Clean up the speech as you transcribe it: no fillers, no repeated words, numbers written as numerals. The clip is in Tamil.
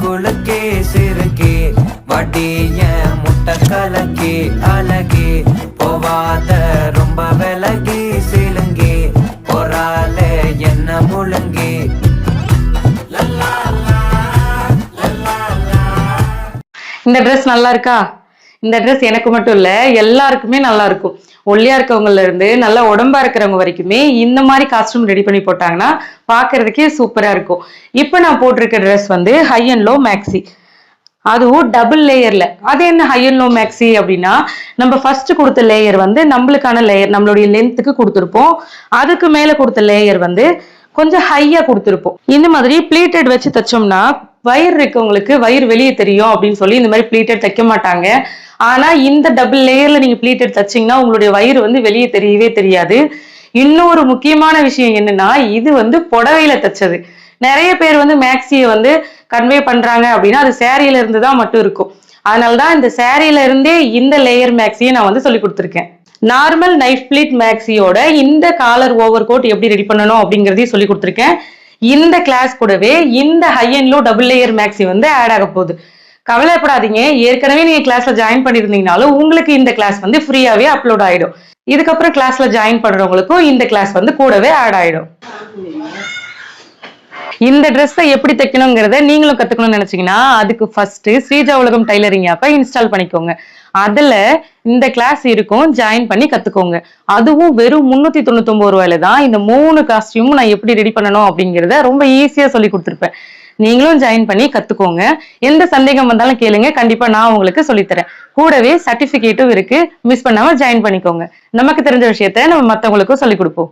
குலுக்கி சிறுக்கி வட்டிய முட்டை கலக்கி அழகி போவாத ரொம்ப விலகி சிலுங்கி பொறாலே என்ன முழுங்கி. இந்த ட்ரெஸ் நல்லா இருக்கா? இந்த ட்ரெஸ் எனக்கு மட்டும் இல்ல, எல்லாருக்குமே நல்லா இருக்கும். ஒல்லியா இருக்கவங்கல இருந்து நல்லா உடம்பா இருக்கிறவங்க வரைக்குமே இந்த மாதிரி காஸ்டியூம் ரெடி பண்ணி போட்டாங்கன்னா பாக்குறதுக்கே சூப்பரா இருக்கும். இப்ப நான் போட்டிருக்க ட்ரெஸ் வந்து ஹை அண்ட் லோ மேக்ஸி, அதுவும் டபுள் லேயர்ல. அது என்ன ஹை அண்ட் லோ மேக்ஸி அப்படின்னா, நம்ம ஃபர்ஸ்ட் கொடுத்த லேயர் வந்து நம்மளுக்கான லேயர், நம்மளுடைய லென்த்துக்கு கொடுத்துருப்போம். அதுக்கு மேல கொடுத்த லேயர் வந்து கொஞ்சம் ஹையா கொடுத்துருப்போம். இந்த மாதிரி பிளீட்டட் வச்சு தைச்சோம்னா வயிறு இருக்கவங்களுக்கு வயிறு வெளியே தெரியும் அப்படின்னு சொல்லி இந்த மாதிரி பிளீட்டட் தைக்க மாட்டாங்க. ஆனா இந்த டபுள் லேயர்ல நீங்க பிளீட்டட் தைச்சீங்கன்னா உங்களுடைய வயிறு வந்து வெளியே தெரியவே தெரியாது. இன்னொரு முக்கியமான விஷயம் என்னன்னா, இது வந்து புடவையில தைச்சது. நிறைய பேர் வந்து மேக்ஸியை வந்து கன்வே பண்றாங்க அப்படின்னா அது சேரீல இருந்து தான் மட்டும் இருக்கும். அதனாலதான் இந்த சேரீல இருந்தே இந்த லேயர் மேக்ஸியை நான் வந்து சொல்லி கொடுத்துருக்கேன். நார்மல் நைஃப் பிளீட் மேக்ஸியோட இந்த காலர் ஓவர் கோட் எப்படி ரெடி பண்ணணும் அப்படிங்கறதையும் சொல்லி கொடுத்துருக்கேன். இந்த கிளாஸ் கூடவே இந்த high and low double layer maxi வந்து ஆட் ஆக போகுது. கவலைப்படாதீங்க, ஏற்கனவே நீங்க கிளாஸ்ல ஜாயின் பண்ணிருந்தீங்கனாலும் உங்களுக்கு இந்த கிளாஸ் வந்து ஃப்ரீயாவே அப்லோட் ஆயிடும். இதுக்கப்புறம் கிளாஸ்ல ஜாயின் பண்றவங்களுக்கும் இந்த கிளாஸ் வந்து கூடவே ஆட் ஆயிடும். இந்த ட்ரெஸ்ஸை எப்படி தைக்கணுங்கிறத நீங்களும் கத்துக்கணும்னு நினைச்சீங்கன்னா அதுக்கு ஃபர்ஸ்ட் ஸ்ரீஜா உலகம் டைலரிங் ஆப்பை இன்ஸ்டால் பண்ணிக்கோங்க. அதுல இந்த கிளாஸ் இருக்கும், ஜாயின் பண்ணி கத்துக்கோங்க. அதுவும் வெறும் 399 ரூபாயில தான் இந்த 3 காஸ்டியூமும் நான் எப்படி ரெடி பண்ணணும் அப்படிங்கிறத ரொம்ப ஈஸியா சொல்லி கொடுத்துருப்பேன். நீங்களும் ஜாயின் பண்ணி கத்துக்கோங்க. எந்த சந்தேகம் வந்தாலும் கேளுங்க, கண்டிப்பா நான் உங்களுக்கு சொல்லித்தரேன். கூடவே சர்டிபிகேட்டும் இருக்கு, மிஸ் பண்ணாம ஜாயின் பண்ணிக்கோங்க. நமக்கு தெரிஞ்ச விஷயத்த நம்ம மத்தவங்களுக்கும் சொல்லி கொடுப்போம்.